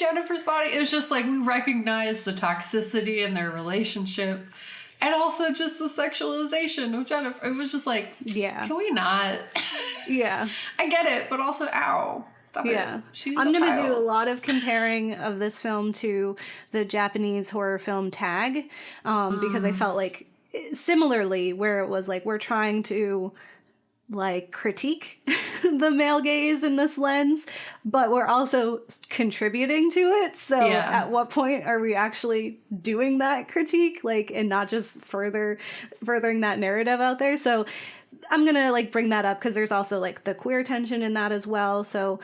Jennifer's Body, it was just like we recognized the toxicity in their relationship and also just the sexualization of Jennifer. It was just like, can we not? Yeah. I get it, but also, ow. Stop it. I'm going to do a lot of comparing of this film to the Japanese horror film Tag, because I felt like similarly where it was like we're trying to like critique the male gaze in this lens, but we're also contributing to it. So at what point are we actually doing that critique, like, and not just furthering that narrative out there? So I'm gonna like bring that up because there's also like the queer tension in that as well. So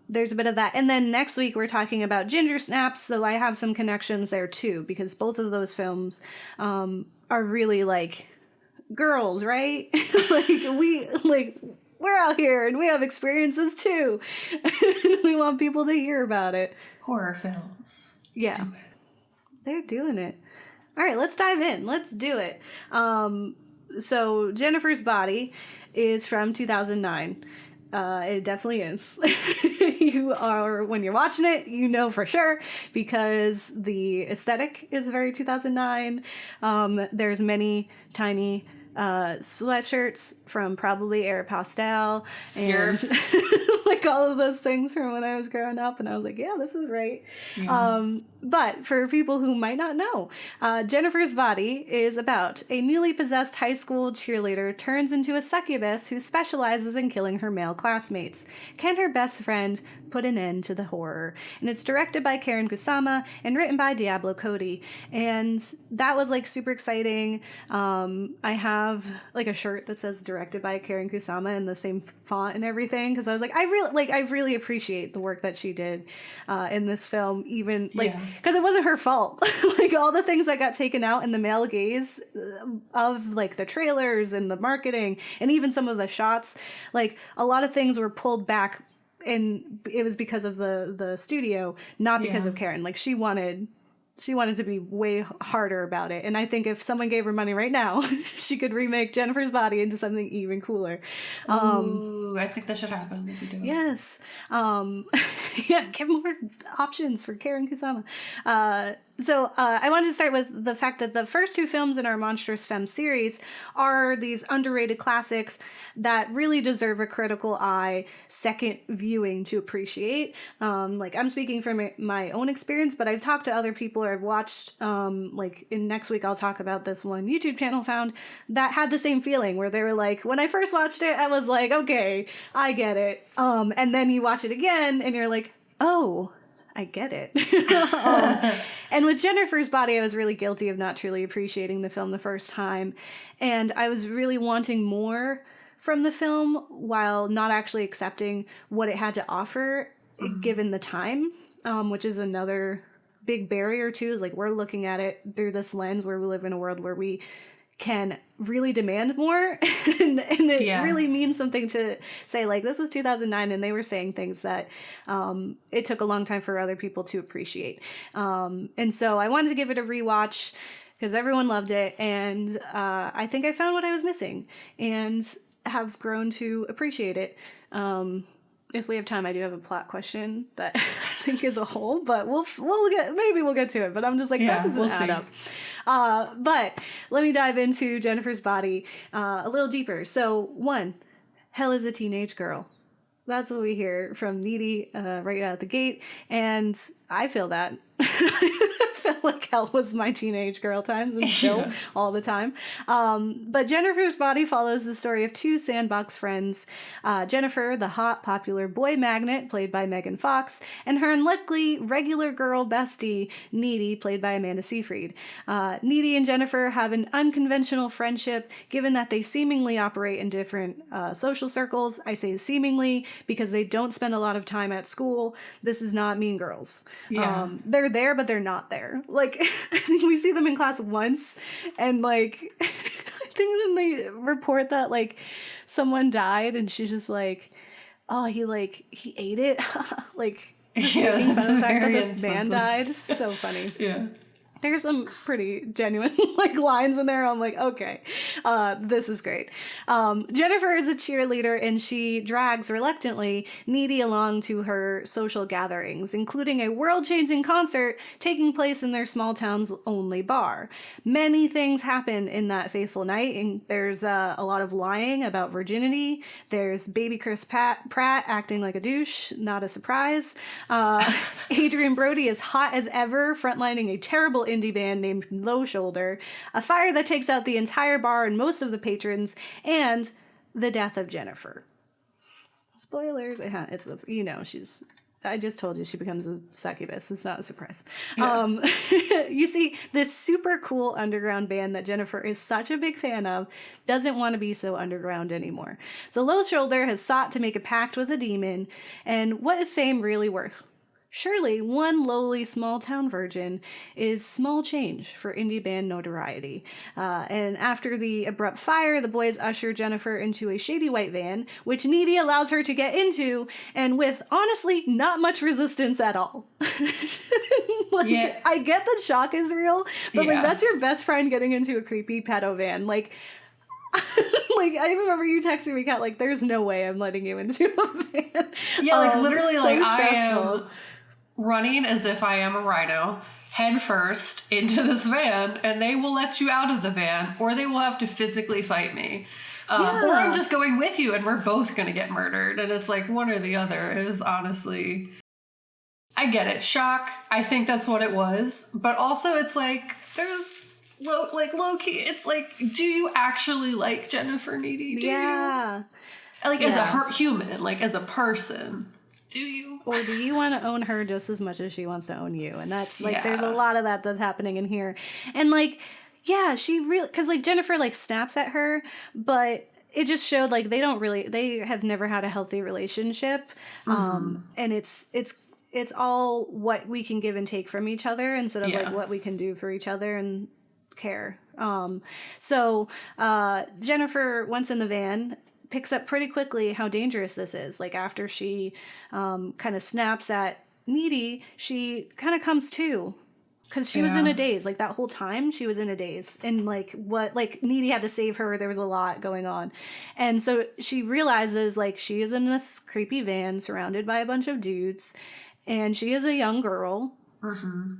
there's a bit of that. And then next week we're talking about Ginger Snaps. So I have some connections there too, because both of those films are really like girls, right? We're out here and we have experiences too. And we want people to hear about it. Horror films. Yeah. Do it. They're doing it. All right, let's dive in. Let's do it. So Jennifer's Body is from 2009. It definitely is. When you're watching it, you know for sure, because the aesthetic is very 2009. There's many tiny sweatshirts from probably Aeropostale and like all of those things from when I was growing up, and I was like, yeah, this is right. But for people who might not know, Jennifer's Body is about a newly possessed high school cheerleader turns into a succubus who specializes in killing her male classmates. Can her best friend put an end to the horror? And it's directed by Karen Kusama and written by Diablo Cody. And that was like super exciting. I have like a shirt that says directed by Karen Kusama in the same font and everything, because I was like, I really appreciate the work that she did in this film, even like because it wasn't her fault. Like all the things that got taken out in the male gaze of like the trailers and the marketing and even some of the shots, like a lot of things were pulled back, and it was because of the studio, not because of Karen. Like she wanted to be way harder about it. And I think if someone gave her money right now, she could remake Jennifer's Body into something even cooler. Ooh, I think that should happen. Yes. Give more options for Karen Kusama. So I wanted to start with the fact that the first two films in our Monstrous Femme series are these underrated classics that really deserve a critical eye second viewing to appreciate. Like I'm speaking from my own experience, but I've talked to other people, or I've watched, like in next week I'll talk about this one YouTube channel found that had the same feeling, where they were like, when I first watched it, I was like, okay, I get it. And then you watch it again and you're like, oh, I get it. And with Jennifer's Body, I was really guilty of not truly appreciating the film the first time. And I was really wanting more from the film while not actually accepting what it had to offer given the time, which is another big barrier too, is like we're looking at it through this lens where we live in a world where we can really demand more. and it really means something to say, like, this was 2009 and they were saying things that it took a long time for other people to appreciate. And so I wanted to give it a rewatch because everyone loved it, and I think I found what I was missing and have grown to appreciate it. If we have time, I do have a plot question that I think is a whole, but we'll get to it. But I'm just like, that doesn't add up. But let me dive into Jennifer's Body a little deeper. So one, hell is a teenage girl. That's what we hear from Needy right out the gate, and I feel that. I felt like hell was my teenage girl time, and still all the time. But Jennifer's Body follows the story of two sandbox friends, Jennifer, the hot, popular boy magnet, played by Megan Fox, and her unlikely regular girl bestie, Needy, played by Amanda Seyfried. Needy and Jennifer have an unconventional friendship, given that they seemingly operate in different social circles. I say seemingly because they don't spend a lot of time at school. This is not Mean Girls. They're there, but they're not there. Like, I think we see them in class once, and like, I think when they report that like someone died, and she's just like, oh, he ate it. Like, the fact that this man died. So funny. There's some pretty genuine like lines in there. I'm like, okay, this is great. Jennifer is a cheerleader and she drags reluctantly Needy along to her social gatherings, including a world-changing concert taking place in their small town's only bar. Many things happen in that faithful night, and there's a lot of lying about virginity. There's baby Chris Pratt acting like a douche, not a surprise. Adrian Brody is hot as ever, frontlining a terrible indie band named Low Shoulder, a fire that takes out the entire bar and most of the patrons, and the death of Jennifer. Spoilers. She's... I just told you she becomes a succubus. It's not a surprise. Yeah. You see, this super cool underground band that Jennifer is such a big fan of doesn't want to be so underground anymore. So Low Shoulder has sought to make a pact with a demon, and what is fame really worth? Surely one lowly small-town virgin is small change for indie band notoriety. And after the abrupt fire, the boys usher Jennifer into a shady white van, which Needy allows her to get into, and with, honestly, not much resistance at all. I get that shock is real, but that's your best friend getting into a creepy pedo van. I remember you texting me, Kat, there's no way I'm letting you into a van. Yeah, literally, so I am running as if I am a rhino, head first into this van, and they will let you out of the van, or they will have to physically fight me. Or I'm just going with you, and we're both going to get murdered. And it's one or the other. It is honestly... I get it. Shock. I think that's what it was. But also, it's there's... low-key, it's do you actually like Jennifer Needy? Do you? As a human, as a person, do you? Or do you want to own her just as much as she wants to own you? And that's there's a lot of that's happening in here. And she really, because Jennifer snaps at her, but it just showed they have never had a healthy relationship. And it's all what we can give and take from each other instead of what we can do for each other and care. So Jennifer, once in the van, picks up pretty quickly how dangerous this is. After she kind of snaps at Needy, she kind of comes to, because she was in a daze. That whole time she was in a daze, and Needy had to save her. There was a lot going on, and so she realizes she is in this creepy van surrounded by a bunch of dudes, and she is a young girl.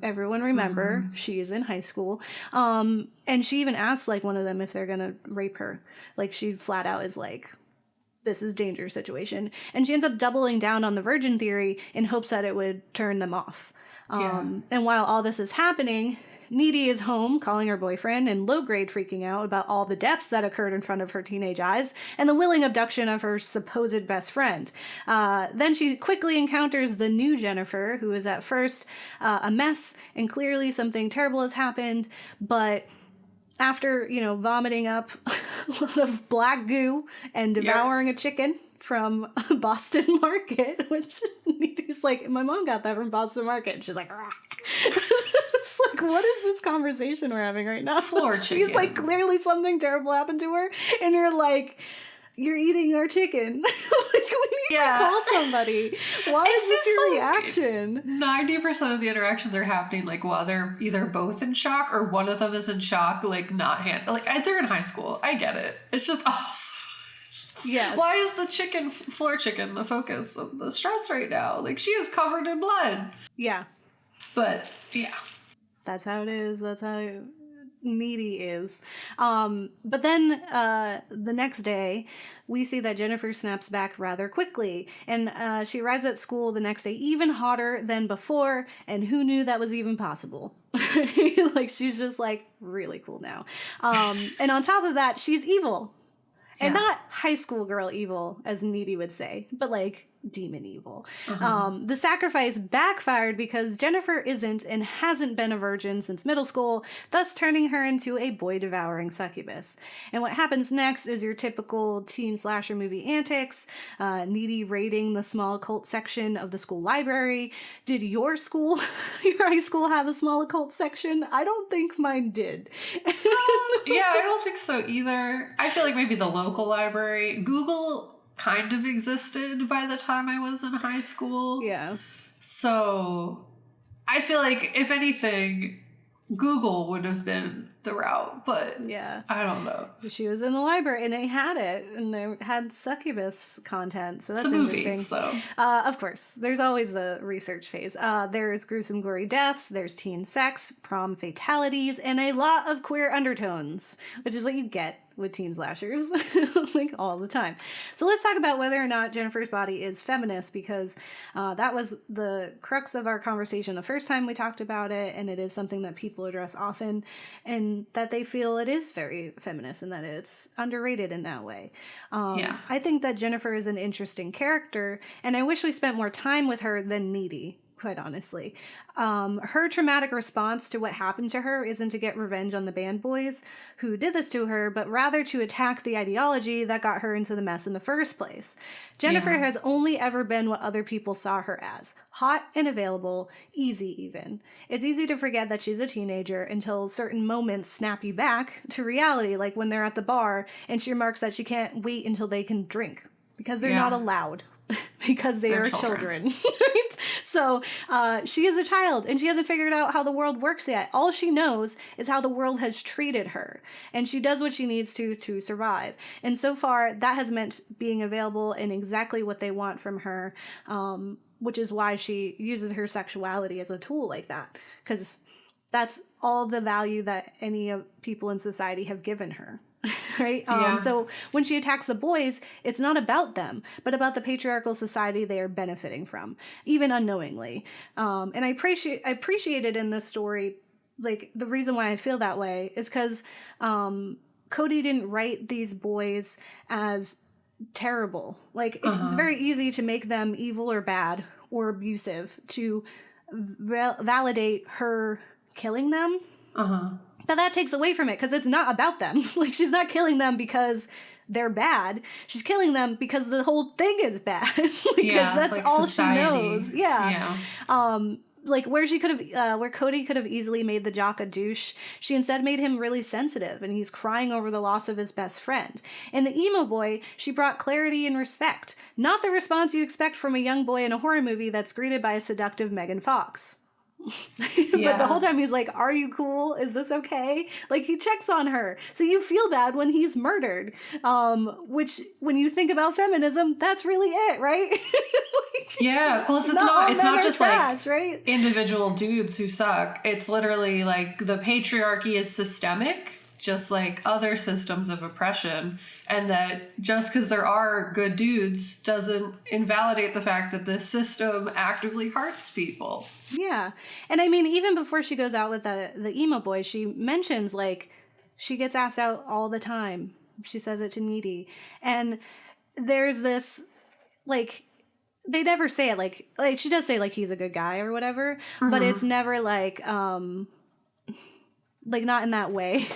Everyone remember, she is in high school. And she even asks one of them if they're gonna rape her. She flat out is this is danger situation. And she ends up doubling down on the virgin theory in hopes that it would turn them off. And while all this is happening, Needy is home calling her boyfriend, and low grade freaking out about all the deaths that occurred in front of her teenage eyes and the willing abduction of her supposed best friend. Then she quickly encounters the new Jennifer, who is at first a mess, and clearly something terrible has happened, but after, vomiting up a lot of black goo and devouring a chicken from Boston Market, which Needy's my mom got that from Boston Market. And she's rah. It's what is this conversation we're having right now? Floor chicken. She's clearly something terrible happened to her, and you're eating our chicken. We need to call somebody. Why is this your reaction? 90% of the interactions are happening while they're either both in shock or one of them is in shock, they're in high school. I get it. It's just awesome. Yes. Why is the floor chicken, the focus of the stress right now? She is covered in blood. Yeah. But, yeah. That's how it is. That's how Needy is. But then the next day, we see that Jennifer snaps back rather quickly. And she arrives at school the next day even hotter than before. And who knew that was even possible? She's just really cool now. And on top of that, she's evil. And not high school girl evil, as Needy would say, but demon evil. The sacrifice backfired because Jennifer isn't and hasn't been a virgin since middle school, thus turning her into a boy-devouring succubus. And what happens next is your typical teen slasher movie antics, Needy raiding the small occult section of the school library. Did your high school have a small occult section? I don't think mine did. I don't think so either. I feel maybe the local library. Google kind of existed by the time I was in high school. Yeah. So I feel if anything, Google would have been the route, but yeah, I don't know. she was in the library and they had it, and they had succubus content, so that's It's a movie, interesting. so Of course, there's always the research phase. There's gruesome, gory deaths, there's teen sex, prom fatalities, and a lot of queer undertones, which is what you get with teen slashers, like all the time. So let's talk about whether or not Jennifer's Body is feminist, because that was the crux of our conversation the first time we talked about it, and it is something that people address often, and that they feel it is very feminist and that it's underrated in that way. I think that Jennifer is an interesting character, and I wish we spent more time with her than Needy, quite honestly. Her traumatic response to what happened to her isn't to get revenge on the band boys who did this to her, but rather to attack the ideology that got her into the mess in the first place. Jennifer has only ever been what other people saw her as. Hot and available, easy even. It's easy to forget that she's a teenager until certain moments snap you back to reality, like when they're at the bar and she remarks that she can't wait until they can drink because they're not allowed. Because they are children. So she is a child and she hasn't figured out how the world works yet. All she knows is how the world has treated her, and she does what she needs to survive. And so far that has meant being available in exactly what they want from her, which is why she uses her sexuality as a tool like that, because that's all the value that any of people in society have given her. Right? So when she attacks the boys, it's not about them, but about the patriarchal society they are benefiting from, even unknowingly. And I appreciate it in this story. Like, the reason why I feel that way is because Cody didn't write these boys as terrible. Like, it's very easy to make them evil or bad or abusive, to validate her killing them. But that takes away from it, because it's not about them. Like, she's not killing them because they're bad. She's killing them because the whole thing is bad. Because that's like all society. She knows. Like, where she could have, where Cody could have easily made the jock a douche, she instead made him really sensitive, and he's crying over the loss of his best friend. In the emo boy, she brought clarity and respect, not the response you expect from a young boy in a horror movie that's greeted by a seductive Megan Fox. But the whole time he's like, are you cool? Is this okay? Like, he checks on her. So you feel bad when he's murdered. Which, when you think about feminism, that's really it, right? Well, it's not just trash, like right? Individual dudes who suck. It's literally like the patriarchy is systemic, just like other systems of oppression, and that just because there are good dudes doesn't invalidate the fact that the system actively hurts people. Yeah. And I mean, even before she goes out with the emo boy, she mentions, like, she gets asked out all the time. She says it to Needy. And there's this, like, they never say it like she does say, like, he's a good guy or whatever, but it's never like not in that way,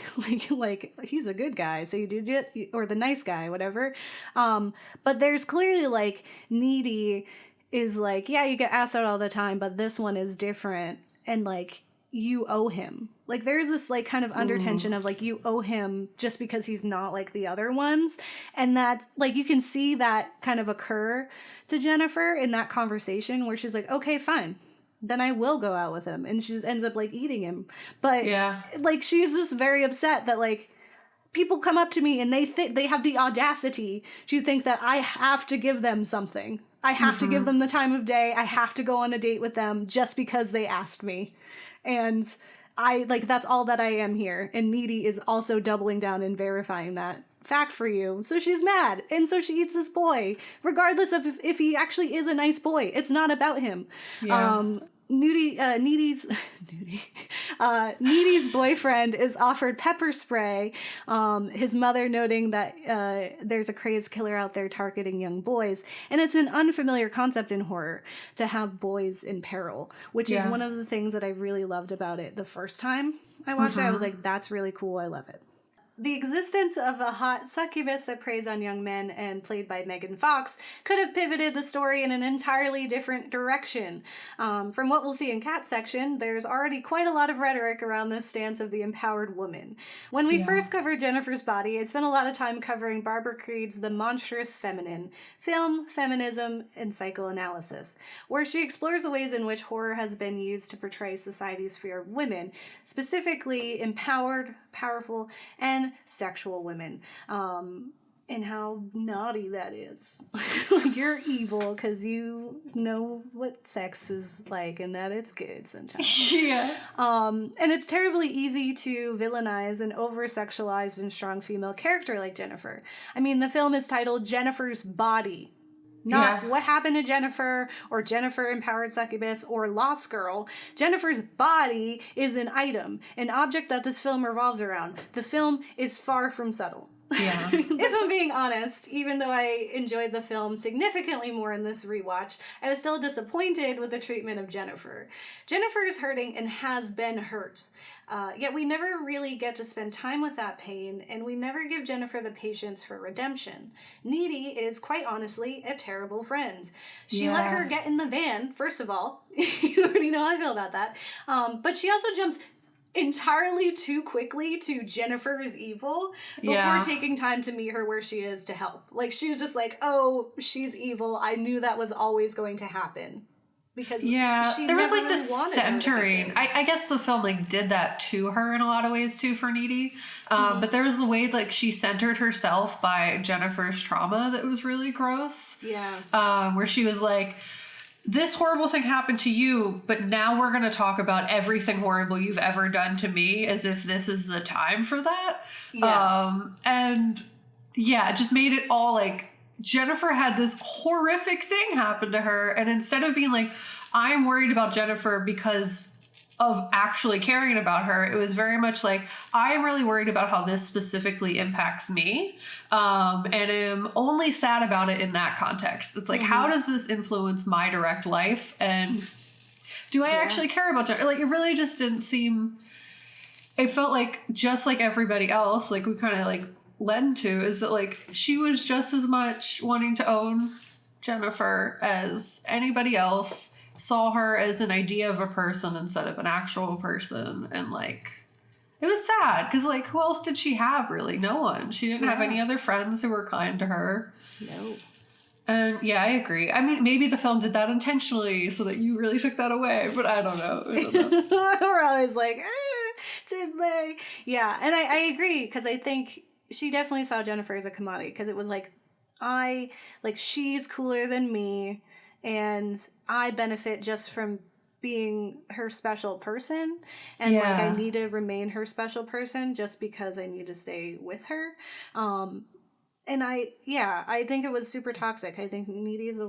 like he's a good guy, so you did it, or the nice guy, whatever. But there's clearly, like, Needy is like, yeah, you get asked out all the time, but this one is different, and, like, you owe him. Like, there's this, like, kind of undertension of, like, you owe him just because he's not like the other ones, and that, like, you can see that kind of occur to Jennifer in that conversation where she's like, okay, fine, then I will go out with him. And she ends up, like, eating him. But, like, she's just very upset that, like, people come up to me and they have the audacity to think that I have to give them something. I have to give them the time of day. I have to go on a date with them just because they asked me. And I, like, that's all that I am here. And Needy is also doubling down and verifying that fact for you. So she's mad, and so she eats this boy, regardless of if he actually is a nice boy. It's not about him. Needy's boyfriend is offered pepper spray, his mother noting that there's a crazed killer out there targeting young boys, and it's an unfamiliar concept in horror to have boys in peril, which is one of the things that I really loved about it the first time I watched it. I was like, that's really cool, I love it. The existence of a hot succubus that preys on young men and played by Megan Fox could have pivoted the story in an entirely different direction. From what we'll see in Cat's section, there's already quite a lot of rhetoric around this stance of the empowered woman. When we first covered Jennifer's Body, I spent a lot of time covering Barbara Creed's The Monstrous Feminine, Film, Feminism, and Psychoanalysis, where she explores the ways in which horror has been used to portray society's fear of women, specifically empowered, powerful, and sexual women. And how naughty that is. Like, you're evil because you know what sex is like and that it's good sometimes. Yeah. And it's terribly easy to villainize an over-sexualized and strong female character like Jennifer. I mean, the film is titled Jennifer's Body. Not What Happened to Jennifer, or Jennifer Empowered Succubus, or Lost Girl. Jennifer's body is an item, an object that this film revolves around. The film is far from subtle. Yeah. If I'm being honest, even though I enjoyed the film significantly more in this rewatch, I was still disappointed with the treatment of Jennifer. Jennifer is hurting and has been hurt. Yet we never really get to spend time with that pain, and we never give Jennifer the patience for redemption. Needy is, quite honestly, a terrible friend. She let her get in the van, first of all. You already know how I feel about that. But she also jumps entirely too quickly to Jennifer is evil before taking time to meet her where she is to help. Like, she was just like, oh, she's evil. I knew that was always going to happen. Because she there was like really this centering. I guess the film like did that to her in a lot of ways too for Needy. But there was the way like she centered herself by Jennifer's trauma that was really gross. Yeah. Where she was like, this horrible thing happened to you, but now we're going to talk about everything horrible you've ever done to me as if this is the time for that. It just made it all like Jennifer had this horrific thing happen to her. And instead of being like, I'm worried about Jennifer because of actually caring about her, it was very much like, I am really worried about how this specifically impacts me, and am only sad about it in that context. It's like, how does this influence my direct life, and do I actually care about Jennifer? Like, it really just didn't seem, it felt like, just like everybody else, like we kind of like led to, is that like she was just as much wanting to own Jennifer as anybody else, saw her as an idea of a person instead of an actual person. And like, it was sad because like, who else did she have? Really, no one. She didn't have any other friends who were kind to her. No. And I agree. I mean, maybe the film did that intentionally so that you really took that away, but I don't know. We're always like, did they? Yeah, and I agree, because I think she definitely saw Jennifer as a commodity, because it was like, she's cooler than me, and I benefit just from being her special person, and like I need to remain her special person just because I need to stay with her. And I think it was super toxic. I think Needy is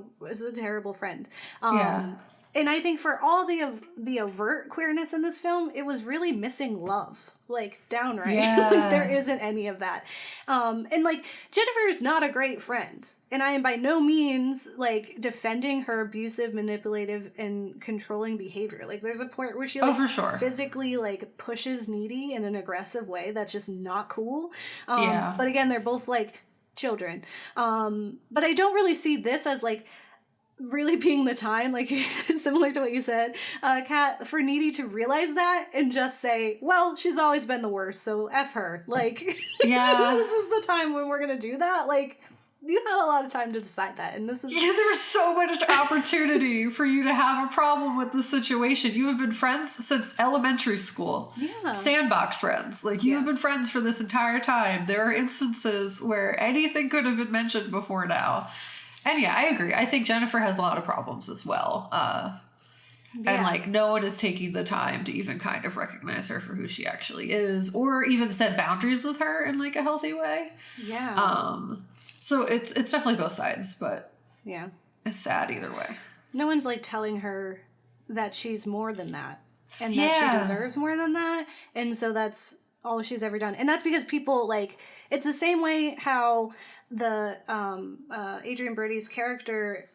a terrible friend. And I think for all the overt queerness in this film, it was really missing love, like downright. There isn't any of that. And like, Jennifer is not a great friend, and I am by no means like defending her abusive, manipulative, and controlling behavior. Like, there's a point where she like physically like pushes Needy in an aggressive way that's just not cool. But again, they're both like children. But I don't really see this as like really being the time, like similar to what you said, Kat, for Needy to realize that and just say, well, she's always been the worst, so F her. Like, this is the time when we're gonna do that. Like, you had a lot of time to decide that, and this is there was so much opportunity for you to have a problem with the situation. You have been friends since elementary school. Sandbox friends. Like, you have been friends for this entire time. There are instances where anything could have been mentioned before now. And I agree. I think Jennifer has a lot of problems as well. And like, no one is taking the time to even kind of recognize her for who she actually is, or even set boundaries with her in like a healthy way. So it's definitely both sides, but it's sad either way. No one's like telling her that she's more than that, and that she deserves more than that, and so that's all she's ever done. And that's because people like, it's the same way how the Adrian Brody's character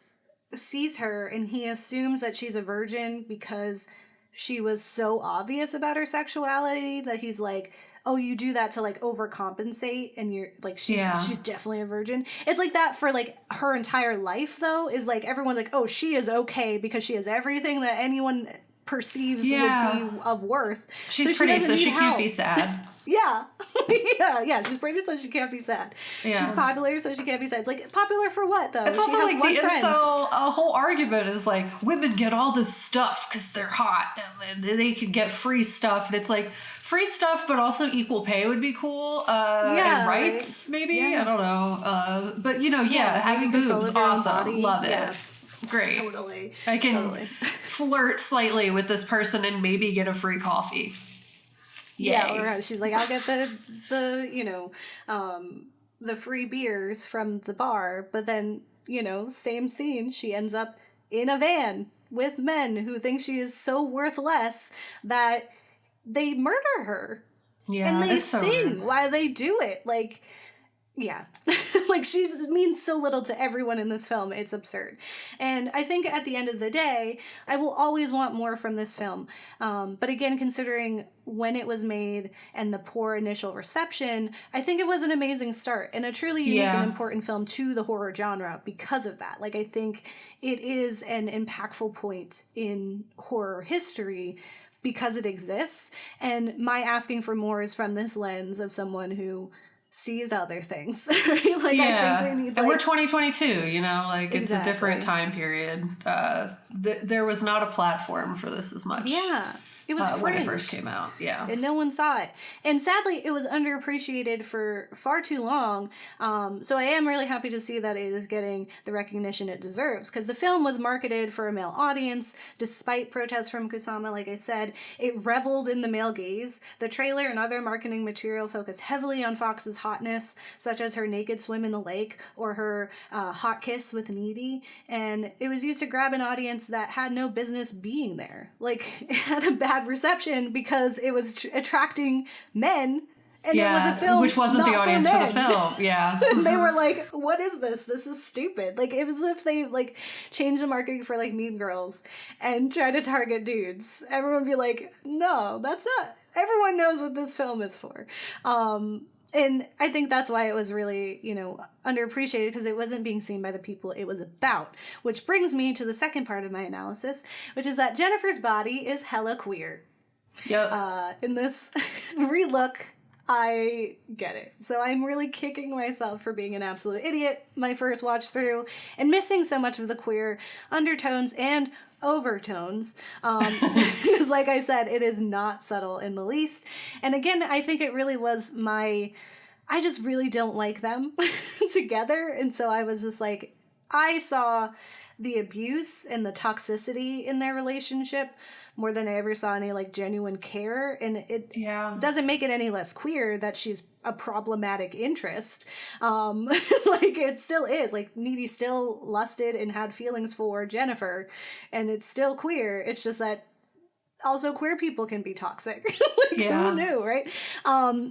sees her, and he assumes that she's a virgin because she was so obvious about her sexuality that he's like, oh, you do that to like overcompensate and you're like, she's definitely a virgin. It's like that for like her entire life though, is like everyone's like, oh, she is okay because she has everything that anyone perceives would be of worth. She's pretty, so she can't be sad. Yeah. yeah. She's pretty, so she can't be sad. Yeah. She's popular, so she can't be sad. It's like, popular for what, though? It's also like the incel, a whole argument is like, women get all this stuff because they're hot and they can get free stuff. And it's like, free stuff, but also equal pay would be cool. And rights, maybe? Yeah. I don't know. But, you know, having boobs, awesome. Love it. Great. Totally. I can flirt slightly with this person and maybe get a free coffee. Yay. Yeah, or she's like, I'll get the you know, the free beers from the bar, but then, you know, same scene, she ends up in a van with men who think she is so worth less that they murder her. Yeah, and they sing while they do it. Like, yeah. Like, she means so little to everyone in this film. It's absurd. And I think at the end of the day, I will always want more from this film. But again, considering when it was made and the poor initial reception, I think it was an amazing start and a truly unique and important film to the horror genre because of that. Like, I think it is an impactful point in horror history because it exists. And my asking for more is from this lens of someone who sees other things. Right? Like, I think we need, like, and we're 2022, you know, like, it's a different time period. There was not a platform for this as much. Yeah. It was when it first came out, and no one saw it. And sadly, it was underappreciated for far too long. So I am really happy to see that it is getting the recognition it deserves, because the film was marketed for a male audience, despite protests from Kusama. Like I said, it reveled in the male gaze. The trailer and other marketing material focused heavily on Fox's hotness, such as her naked swim in the lake or her hot kiss with Needy. And it was used to grab an audience that had no business being there. Like, it had a bad reception because it was attracting men, and it was a film which wasn't the audience for the film. And they were like, what is this? This is stupid. Like, it was as if they like changed the marketing for like Mean Girls and tried to target dudes. Everyone would be like, no, that's not, everyone knows what this film is for. And I think that's why it was really, you know, underappreciated, because it wasn't being seen by the people it was about. Which brings me to the second part of my analysis, which is that Jennifer's body is hella queer. Yep. In this relook, I get it. So I'm really kicking myself for being an absolute idiot my first watch through and missing so much of the queer undertones and overtones, because like I said, it is not subtle in the least. And again, I think it really was I just really don't like them together. And so I was just like, I saw the abuse and the toxicity in their relationship more than I ever saw any like genuine care. And it doesn't make it any less queer that she's a problematic interest. Like, it still is. Like, Needy still lusted and had feelings for Jennifer, and it's still queer. It's just that also queer people can be toxic. Like, who knew, right?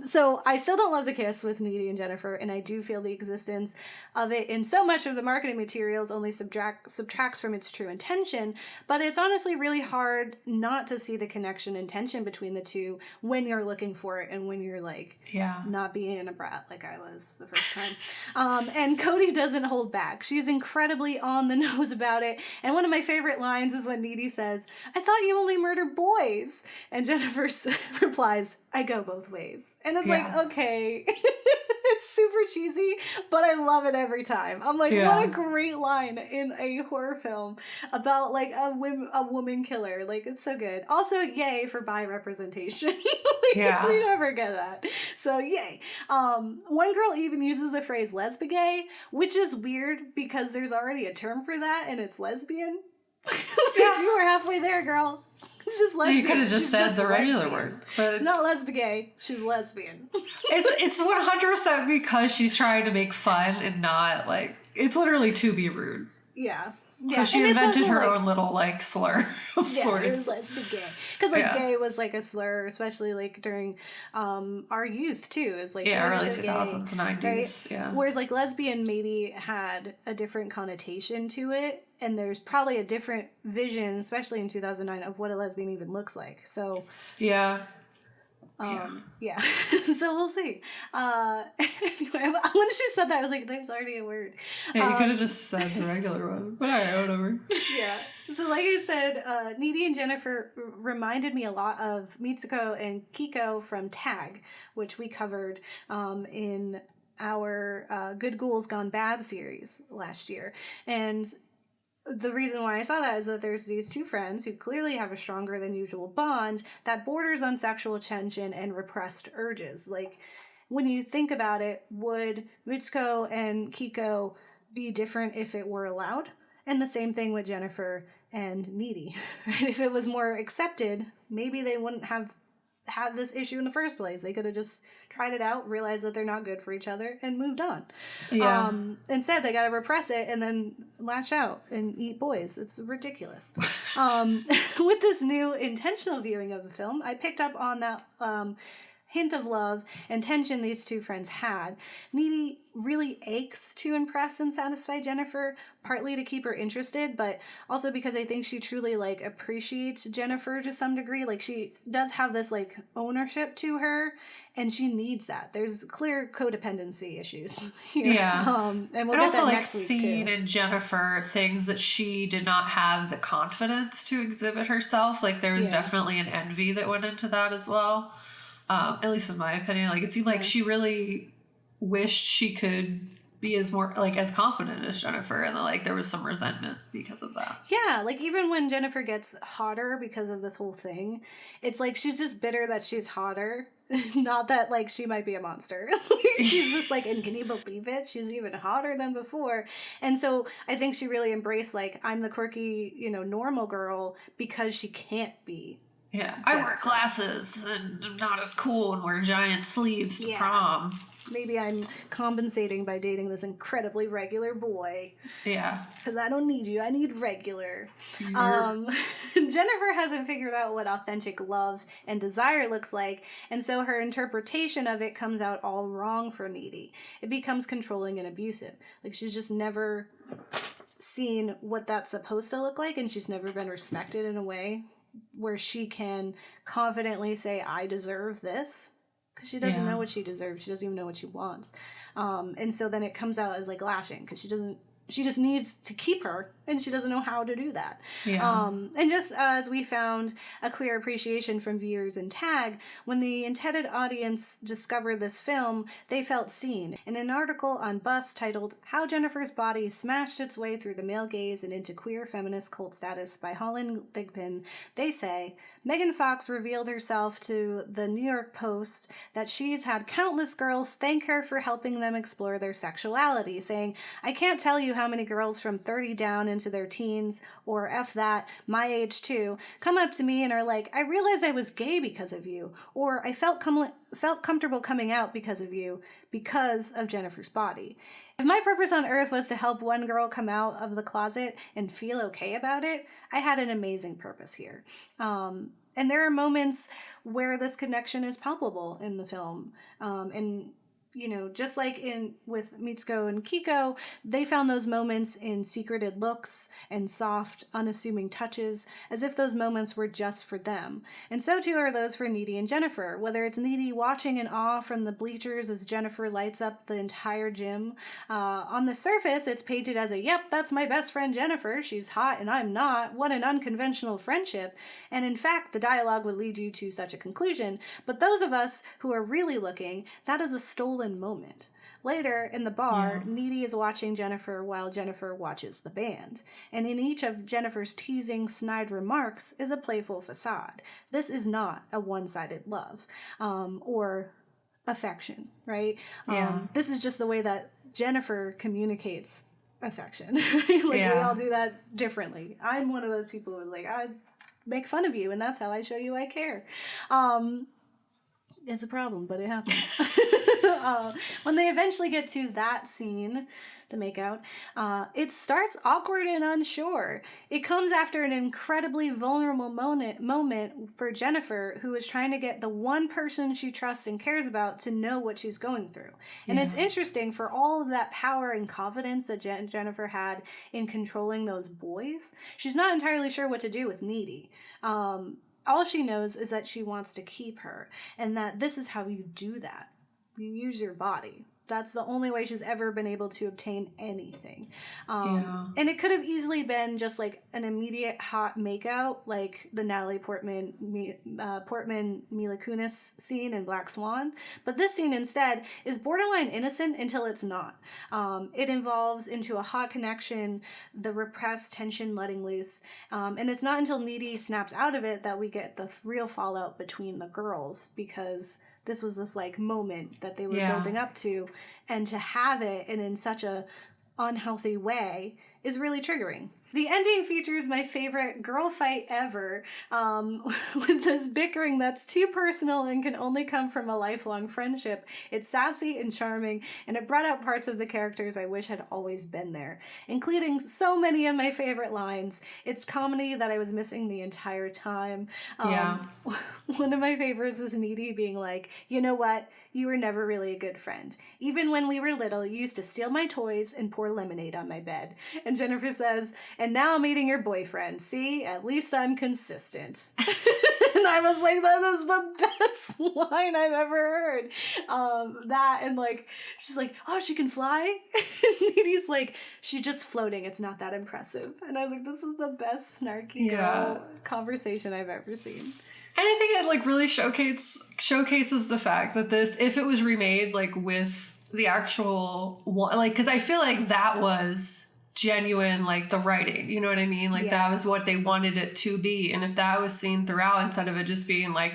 So I still don't love the kiss with Needy and Jennifer, and I do feel the existence of it in so much of the marketing materials only subtracts from its true intention, but it's honestly really hard not to see the connection and tension between the two when you're looking for it and when you're like not being a brat like I was the first time. And Cody doesn't hold back. She's incredibly on the nose about it, and one of my favorite lines is when Needy says, "I thought you only murder boys," and Jennifer replies, "I go both ways." And it's like, okay. It's super cheesy, but I love it every time. I'm like, what a great line in a horror film about like a woman killer. Like, it's so good. Also, yay for bi representation. Like, we never get that. So yay. One girl even uses the phrase lesbigay, which is weird because there's already a term for that and it's lesbian. If you were halfway there, girl. It's just lesbian. You could have just said the regular word. But it's not lesbigay. She's lesbian. It's 100% because she's trying to make fun and not, like, it's literally to be rude. Yeah. So she invented her own little, like, slur of sorts. Yeah, it was lesbigay. Because, like, gay was, like, a slur, especially, like, during our youth, too. It was, like, early 2000s, 90s, right? Yeah. Whereas, like, lesbian maybe had a different connotation to it, and there's probably a different vision, especially in 2009, of what a lesbian even looks like. So... Yeah. Yeah. So we'll see. Anyway, when she said that, I was like, there's already a word. Yeah, you could have just said the regular one. But alright, whatever. Yeah. So like I said, Needy and Jennifer reminded me a lot of Mitsuko and Kiko from Tag, which we covered in our Good Ghouls Gone Bad series last year. And the reason why I saw that is that there's these two friends who clearly have a stronger than usual bond that borders on sexual tension and repressed urges. Like, when you think about it, would Mitsuko and Kiko be different if it were allowed? And the same thing with Jennifer and Needy. If it was more accepted, maybe they wouldn't have had this issue in the first place. They could have just tried it out, realized that they're not good for each other, and moved on. Yeah. Instead, they gotta repress it and then lash out and eat boys. It's ridiculous. With this new intentional viewing of the film, I picked up on that hint of love and tension these two friends had. Needy really aches to impress and satisfy Jennifer, partly to keep her interested, but also because I think she truly like appreciates Jennifer to some degree. Like, she does have this like ownership to her, and she needs that. There's clear codependency issues here. Yeah. And we'll and get also that like next week seeing too. in Jennifer things that she did not have the confidence to exhibit herself. Like, there was definitely an envy that went into that as well. At least in my opinion. Like, it seemed like she really wished she could be as confident as Jennifer, and like there was some resentment because of that. Yeah, like even when Jennifer gets hotter because of this whole thing, it's like she's just bitter that she's hotter. Not that like she might be a monster. She's just like, and can you believe it? She's even hotter than before. And so I think she really embraced like, I'm the quirky, normal girl, because she can't be. Yeah, I wear glasses and I'm not as cool and wear giant sleeves to prom. Maybe I'm compensating by dating this incredibly regular boy. Yeah. Because I don't need you. I need regular. Jennifer hasn't figured out what authentic love and desire looks like, and so her interpretation of it comes out all wrong for Needy. It becomes controlling and abusive. Like, she's just never seen what that's supposed to look like, and she's never been respected in a way where she can confidently say, I deserve this. Because she doesn't know what she deserves. She doesn't even know what she wants. And so then it comes out as like lashing, because she just needs to keep her, and she doesn't know how to do that. Yeah. And just as we found a queer appreciation from viewers in Tag, when the intended audience discovered this film, they felt seen. In an article on Bus titled How Jennifer's Body Smashed Its Way Through the Male Gaze and Into Queer Feminist Cult Status by Holland Thigpen, they say, Megan Fox revealed herself to the New York Post that she's had countless girls thank her for helping them explore their sexuality, saying, I can't tell you how many girls from 30 down into their teens, or F that, my age too, come up to me and are like, I realized I was gay because of you, or I felt comfortable coming out because of you, because of Jennifer's body. If my purpose on earth was to help one girl come out of the closet and feel okay about it, I had an amazing purpose here. And there are moments where this connection is palpable in the film. And just like with Mitsuko and Kiko, they found those moments in secreted looks and soft, unassuming touches, as if those moments were just for them. And so too are those for Needy and Jennifer, whether it's Needy watching in awe from the bleachers as Jennifer lights up the entire gym. On the surface, it's painted as a, yep, that's my best friend Jennifer, she's hot and I'm not, what an unconventional friendship. And in fact, the dialogue would lead you to such a conclusion, but those of us who are really looking, that is a stolen moment. Later, in the bar, Needy is watching Jennifer while Jennifer watches the band. And in each of Jennifer's teasing, snide remarks is a playful facade. This is not a one-sided love or affection, right? This is just the way that Jennifer communicates affection. We all do that differently. I'm one of those people who are like, I make fun of you, and that's how I show you I care. It's a problem, but it happens. When they eventually get to that scene, the makeout, it starts awkward and unsure. It comes after an incredibly vulnerable moment for Jennifer, who is trying to get the one person she trusts and cares about to know what she's going through. And it's interesting, for all of that power and confidence that Jennifer had in controlling those boys, she's not entirely sure what to do with Needy. all she knows is that she wants to keep her, and that this is how you do that. You use your body. That's the only way she's ever been able to obtain anything. And it could have easily been just like an immediate hot makeout, like the Natalie Portman Mila Kunis scene in Black Swan. But this scene instead is borderline innocent until it's not. It involves into a hot connection, the repressed tension letting loose. And it's not until Needy snaps out of it that we get the real fallout between the girls, because this was this like moment that they were building up to, and to have it and in such a unhealthy way is really triggering. The ending features my favorite girl fight ever, with this bickering that's too personal and can only come from a lifelong friendship. It's sassy and charming, and it brought out parts of the characters I wish had always been there, including so many of my favorite lines. It's comedy that I was missing the entire time. One of my favorites is Needy being like, you know what? You were never really a good friend. Even when we were little, you used to steal my toys and pour lemonade on my bed. And Jennifer says, and now I'm eating your boyfriend. See, at least I'm consistent. And I was like, that is the best line I've ever heard. That and like, she's like, oh, she can fly? And Needy's like, she's just floating. It's not that impressive. And I was like, this is the best snarky girl conversation I've ever seen. And I think it like really showcases the fact that this, if it was remade like with the actual one, like, because I feel like that was genuine, like the writing, you know what I mean? Like that was what they wanted it to be. And if that was seen throughout, instead of it just being like,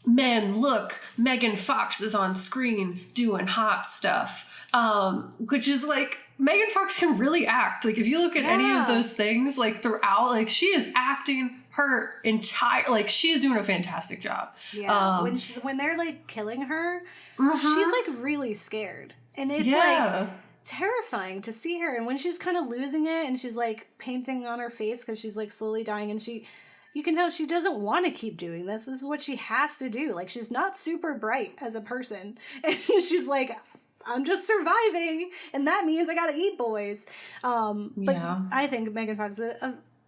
men, look, Megan Fox is on screen doing hot stuff, which is like, Megan Fox can really act. Like if you look at any of those things, like throughout, like she is acting her entire, like she's doing a fantastic job. When they're like killing her, she's like really scared, and it's like terrifying to see her. And when she's kind of losing it and she's like painting on her face because she's like slowly dying, and you can tell she doesn't want to keep doing this. This is what she has to do. Like she's not super bright as a person, and she's like, I'm just surviving, and that means I gotta eat boys. But I think Megan Fox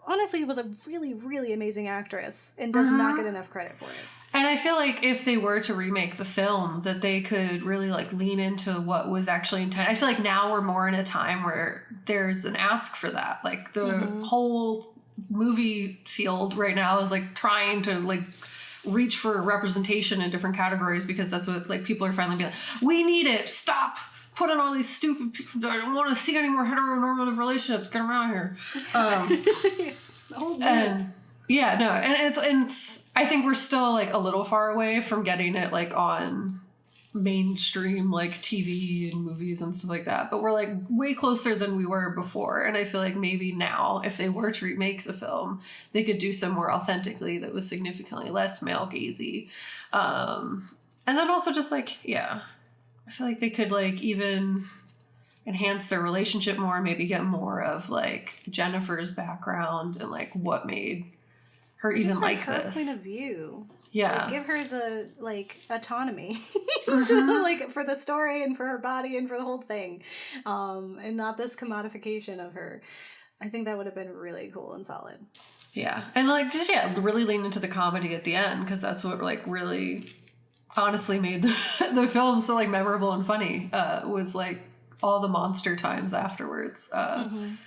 honestly was a really, really amazing actress and does not get enough credit for it. And I feel like if they were to remake the film, that they could really like lean into what was actually intended. I feel like now we're more in a time where there's an ask for that. Like the whole movie field right now is like trying to like reach for representation in different categories, because that's what like people are finally being like, we need it. Stop putting all these stupid people. I don't want to see any more heteronormative relationships. Get around here. And it's I think we're still like a little far away from getting it like on mainstream like TV and movies and stuff like that, but we're like way closer than we were before. And I feel like maybe now, if they were to remake the film, they could do some more authentically that was significantly less male gazy. And then also just like, I feel like they could like even enhance their relationship more, maybe get more of like Jennifer's background and like what made her just even like her this point of view. Like, give her the like autonomy like for the story and for her body and for the whole thing, and not this commodification of her. I think that would have been really cool and solid. And like just really lean into the comedy at the end, because that's what like really honestly made the film so like memorable and funny, was like all the monster times afterwards.